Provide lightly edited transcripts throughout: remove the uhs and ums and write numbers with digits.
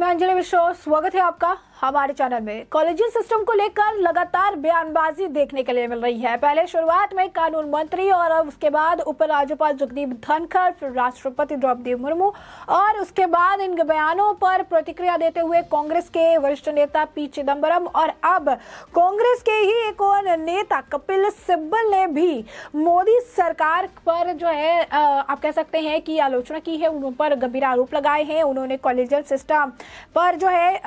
मैं अंजलि मिश्रा, स्वागत है आपका हमारे चैनल में। कॉलेजियन सिस्टम को लेकर लगातार बयानबाजी देखने के लिए मिल रही है। पहले शुरुआत में कानून मंत्री और अब उसके बाद उपराज्यपाल जगदीप धनखड़, फिर राष्ट्रपति द्रौपदी मुर्मू और उसके बाद इन बयानों पर प्रतिक्रिया देते हुए कांग्रेस के वरिष्ठ नेता पी चिदम्बरम और अब कांग्रेस के ही एक और नेता कपिल सिब्बल ने भी मोदी सरकार पर जो है आप कह सकते हैं कि आलोचना की है, उन पर गंभीर आरोप लगाए हैं। उन्होंने कॉलेजियन सिस्टम पर जो है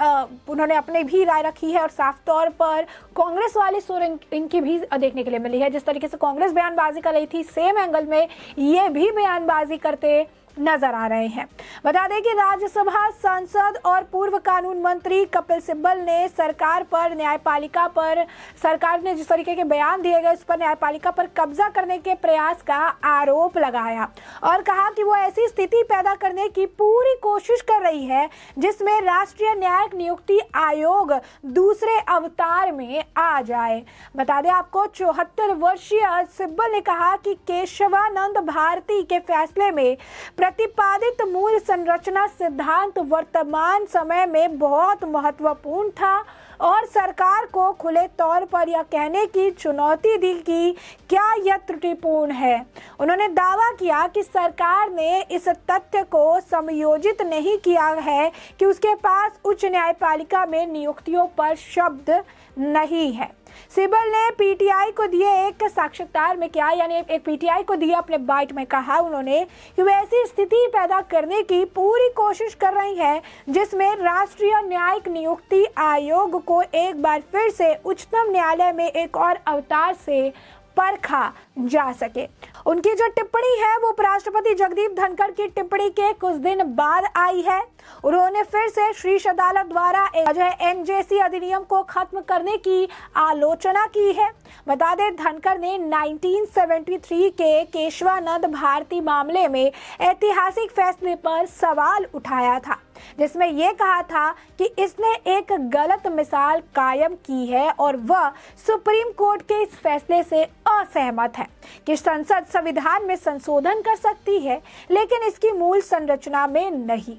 उन्होंने अपने भी राय रखी है और साफ तौर पर कांग्रेस वाली सुर इनकी भी देखने के लिए मिली है। जिस तरीके से कांग्रेस बयानबाजी कर रही थी, सेम एंगल में ये भी बयानबाजी करते नजर आ रहे हैं। बता दें कि राज्यसभा सांसद और पूर्व कानून मंत्री कपिल सिब्बल ने सरकार पर न्यायपालिका पर सरकार ने जिस तरीके के बयान दिए गए उस पर न्यायपालिका पर कब्जा करने के प्रयास का आरोप लगाया और कहा कि वो ऐसी स्थिति पैदा करने की पूरी कोशिश कर रही है जिसमें राष्ट्रीय न्यायिक नियुक्ति आयोग दूसरे अवतार में आ जाए। बता दें आपको 74 वर्षीय सिब्बल ने कहा कि केशवानंद भारती के फैसले में प्रतिपादित मूल संरचना सिद्धांत वर्तमान समय में बहुत महत्वपूर्ण था और सरकार को खुले तौर पर यह कहने की चुनौती दी कि क्या यह त्रुटिपूर्ण है। उन्होंने दावा किया कि सरकार ने इस तथ्य को समायोजित नहीं किया है कि उसके पास उच्च न्यायपालिका में नियुक्तियों पर शब्द नहीं है। सिब्बल ने पीटीआई को दिए एक साक्षात्कार में क्या यानी एक पीटीआई को दिए अपने बाइट में कहा उन्होंने कि वे ऐसी स्थिति पैदा करने की पूरी कोशिश कर रही है जिसमें राष्ट्रीय न्यायिक नियुक्ति आयोग को एक बार फिर से उच्चतम न्यायालय में एक और अवतार से परखा जा सके। उनकी जो टिप्पणी है वो उपराष्ट्रपति जगदीप धनखड़ की टिप्पणी के कुछ दिन बाद आई है। उन्होंने फिर से शीर्ष अदालत द्वारा जो है एनजेसी अधिनियम को खत्म करने की आलोचना की है। बता दें धनखड़ ने 1973 के केशवानंद भारती मामले में ऐतिहासिक फैसले पर सवाल उठाया था जिसमें यह कहा था कि इसने एक गलत मिसाल कायम की है और वह सुप्रीम कोर्ट के इस फैसले से असहमत है कि संसद संविधान में संशोधन कर सकती है लेकिन इसकी मूल संरचना में नहीं।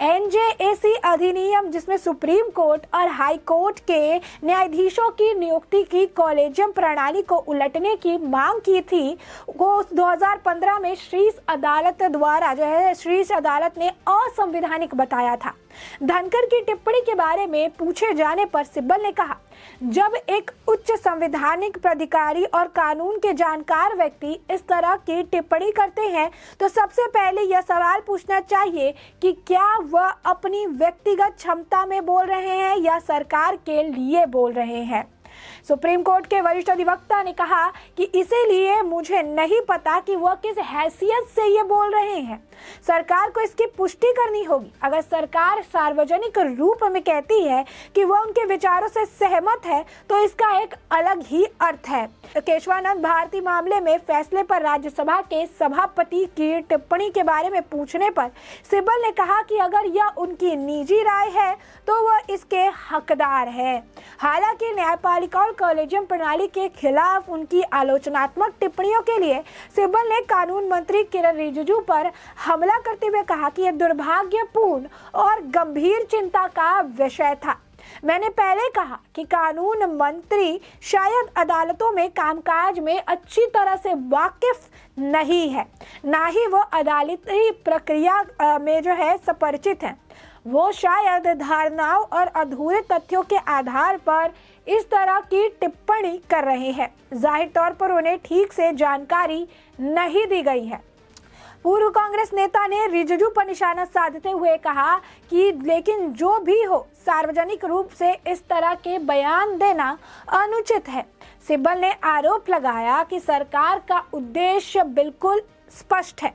एनजेएसी अधिनियम जिसमें सुप्रीम कोर्ट और हाई कोर्ट के न्यायाधीशों की नियुक्ति की कॉलेजियम प्रणाली को उलटने की मांग की थी वो 2015 में शीर्ष अदालत द्वारा जो है शीर्ष अदालत ने असंवैधानिक बताया था। धनखड़ की टिप्पणी के बारे में पूछे जाने पर सिब्बल ने कहा, जब एक उच्च संवैधानिक प्राधिकारी और कानून के जानकार व्यक्ति इस तरह की टिप्पणी करते हैं तो सबसे पहले यह सवाल पूछना चाहिए कि क्या वह अपनी व्यक्तिगत क्षमता में बोल रहे हैं या सरकार के लिए बोल रहे हैं। सुप्रीम कोर्ट के वरिष्ठ अधिवक्ता ने कहा कि इसीलिए मुझे नहीं पता कि वह किस हैसियत से ये बोल रहे हैं। सरकार को इसकी पुष्टि करनी होगी। अगर सरकार सार्वजनिक रूप में कहती है कि वह उनके विचारों से सहमत है तो इसका एक अलग ही अर्थ है। केशवानंद भारती मामले में फैसले पर राज्यसभा के सभापति की टिप्पणी के बारे में पूछने पर सिब्बल ने कहा कि अगर यह उनकी निजी राय है तो वह इसके हकदार है। हालांकि न्यायपालिका और कॉलेजियम प्रणाली के खिलाफ उनकी आलोचनात्मक टिप्पणियों के लिए सिब्बल ने कानून मंत्री किरण रिजिजू पर हमला करते हुए कहा कि यह दुर्भाग्यपूर्ण और गंभीर चिंता का विषय था। मैंने पहले कहा कि कानून मंत्री शायद अदालतों में कामकाज में अच्छी तरह से वाकिफ नहीं है, ना ही वो अदालती प्रक्रिया में जो है परिचित हैं। वो शायद धारणाओं और अधूरे तथ्यों के आधार पर इस तरह की टिप्पणी कर रहे हैं। जाहिर तौर पर उन्हें ठीक से जानकारी नहीं दी गई है। पूर्व कांग्रेस नेता ने रिजिजू पर निशाना साधते हुए कहा कि लेकिन जो भी हो सार्वजनिक रूप से इस तरह के बयान देना अनुचित है। सिब्बल ने आरोप लगाया कि सरकार का उद्देश्य बिल्कुल स्पष्ट है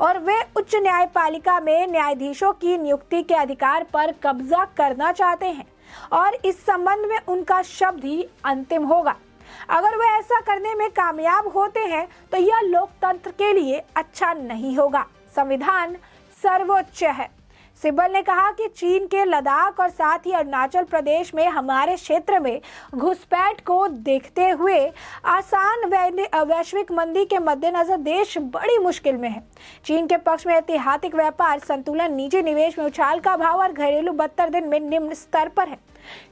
और वे उच्च न्यायपालिका में न्यायाधीशों की नियुक्ति के अधिकार पर कब्जा करना चाहते हैं और इस संबंध में उनका शब्द ही अंतिम होगा। अगर वे ऐसा करने में कामयाब होते हैं तो यह लोकतंत्र के लिए अच्छा नहीं होगा। संविधान सर्वोच्च है। सिब्बल ने कहा कि चीन के लद्दाख और साथ ही अरुणाचल प्रदेश में हमारे क्षेत्र में घुसपैठ को देखते हुए आसान वैश्विक मंदी के मद्देनजर देश बड़ी मुश्किल में है। चीन के पक्ष में ऐतिहासिक व्यापार संतुलन, निजी निवेश में उछाल का भाव और घरेलू 72 दिन में निम्न स्तर पर है।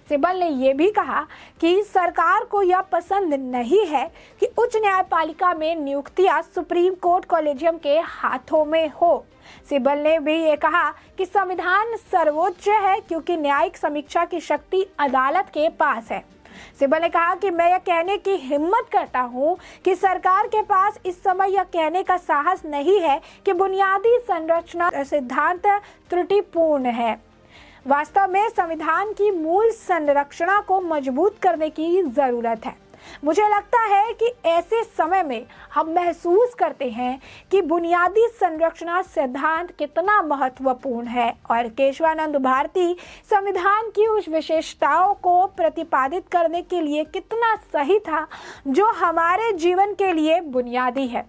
सिब्बल ने यह भी कहा कि सरकार को यह पसंद नहीं है कि उच्च न्यायपालिका में नियुक्तियां सुप्रीम कोर्ट कॉलेजियम के हाथों में हो। सिब्बल ने भी ये कहा कि संविधान सर्वोच्च है क्योंकि न्यायिक समीक्षा की शक्ति अदालत के पास है। सिब्बल ने कहा कि मैं यह कहने की हिम्मत करता हूं कि सरकार के पास इस समय यह कहने का साहस नहीं है कि बुनियादी संरचना सिद्धांत त्रुटिपूर्ण है। वास्तव में संविधान की मूल संरचना को मजबूत करने की जरूरत है। मुझे लगता है कि ऐसे समय में हम महसूस करते हैं कि बुनियादी संरचना सिद्धांत कितना महत्वपूर्ण है और केशवानंद भारती संविधान की उस विशेषताओं को प्रतिपादित करने के लिए कितना सही था जो हमारे जीवन के लिए बुनियादी है।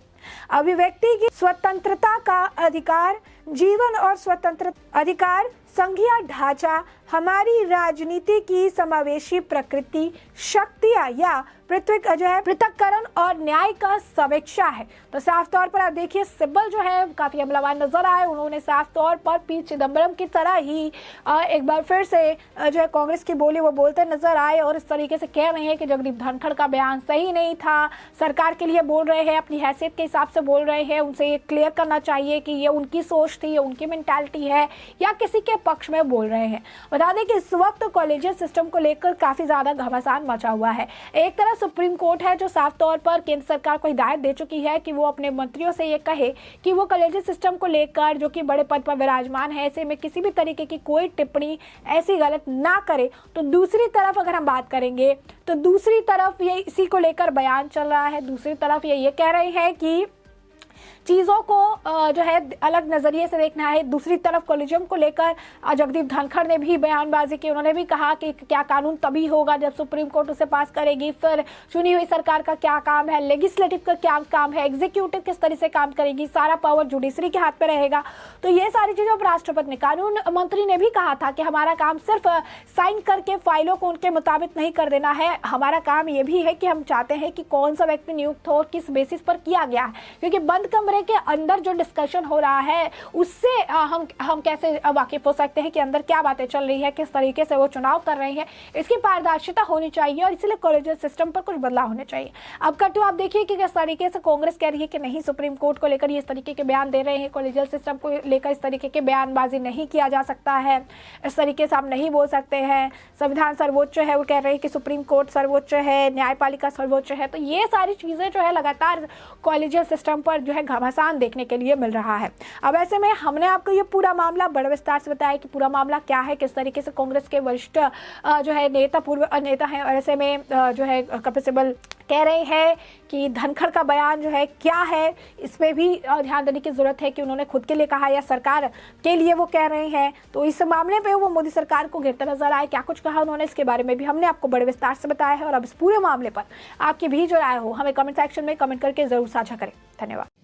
अभिव्यक्ति की स्वतंत्रता का अधिकार, जीवन और स्वतंत्र अधिकार, संघीय ढांचा, हमारी राजनीति की समावेशी प्रकृति, शक्तियां या पृथक्करण और न्याय का समीक्षा है। तो साफ तौर पर आप देखिए सिब्बल जो है काफी हमलावर नजर आए। उन्होंने साफ तौर पर पी चिदम्बरम की तरह ही एक बार फिर से जो है कांग्रेस की बोली वो बोलते नजर आए और इस तरीके से कह रहे हैं कि जगदीप धनखड़ का बयान सही नहीं था, सरकार के लिए बोल रहे हैं, अपनी हैसियत के हिसाब से बोल रहे हैं। उनसे ये क्लियर करना चाहिए कि ये उनकी सोच थी, ये उनकी मेंटालिटी है या किसी के पक्ष में बोल रहे हैं। बता दें कि इस वक्त कॉलेजियम सिस्टम को लेकर काफी ज्यादा घमासान मचा हुआ है। एक तरफ सुप्रीम कोर्ट है जो साफ तौर पर केंद्र सरकार को हिदायत दे चुकी है कि वो अपने मंत्रियों से ये कहे कि वो कॉलेजियम सिस्टम को लेकर जो कि बड़े पद पर विराजमान है ऐसे में किसी भी तरीके की कोई टिप्पणी ऐसी गलत ना करे। तो दूसरी तरफ अगर हम बात करेंगे तो दूसरी तरफ ये इसी को लेकर बयान चल रहा है। दूसरी तरफ ये कह रहे हैं कि चीज़ों को जो है अलग नज़रिए से देखना है। दूसरी तरफ कॉलेजियम को लेकर जगदीप धनखड़ ने भी बयानबाजी की। उन्होंने भी कहा कि क्या कानून तभी होगा जब सुप्रीम कोर्ट उसे पास करेगी, फिर चुनी हुई सरकार का क्या काम है, लेजिस्लेटिव का क्या काम है, एग्जीक्यूटिव किस तरह से काम करेगी, सारा पावर जुडिशरी के हाथ पे रहेगा। तो ये सारी चीज़ें उपराष्ट्रपति ने, कानून मंत्री ने भी कहा था कि हमारा काम सिर्फ साइन करके फाइलों को उनके मुताबिक नहीं कर देना है, हमारा काम ये भी है कि हम चाहते हैं कि कौन सा व्यक्ति नियुक्त हो, किस बेसिस पर किया गया है, क्योंकि बंद कमरे के अंदर जो डिस्कशन हो रहा है उससे हम कैसे वाकिफ हो सकते हैं कि अंदर क्या बातें चल रही है, किस तरीके से वो चुनाव कर रहे हैं। इसकी पारदर्शिता होनी चाहिए और इसलिए कॉलेजियम सिस्टम पर कुछ बदलाव होने चाहिए। अब कटु आप देखिए कि किस तरीके से कांग्रेस कह रही है कि नहीं, सुप्रीम कोर्ट को लेकर इस तरीके के बयान दे रहे हैं, कॉलेजियम सिस्टम को लेकर इस तरीके के बयानबाजी नहीं किया जा सकता है, इस तरीके से आप नहीं बोल सकते हैं, संविधान सर्वोच्च है, वो कह रहे हैं कि सुप्रीम कोर्ट सर्वोच्च है, न्यायपालिका सर्वोच्च है। तो ये सारी चीजें जो है लगातार कॉलेजियम सिस्टम पर जो है घमासान देखने के लिए मिल रहा है। अब ऐसे में हमने आपको ये पूरा मामला बड़े विस्तार से बताया कि पूरा मामला क्या है, किस तरीके से कांग्रेस के वरिष्ठ जो है नेता, पूर्व नेता हैं, और ऐसे में जो है कपिल सिब्बल कह रहे हैं कि धनखड़ का बयान जो है क्या है, इसमें भी ध्यान देने की जरूरत है कि उन्होंने खुद के लिए कहा या सरकार के लिए वो कह रहे हैं। तो इस मामले पे वो मोदी सरकार को घेरते नजर आए, क्या कुछ कहा उन्होंने, इसके बारे में भी हमने आपको बड़े विस्तार से बताया है। और अब इस पूरे मामले पर आपकी भी जो राय हो हमें कमेंट सेक्शन में कमेंट करके जरूर साझा करें। धन्यवाद।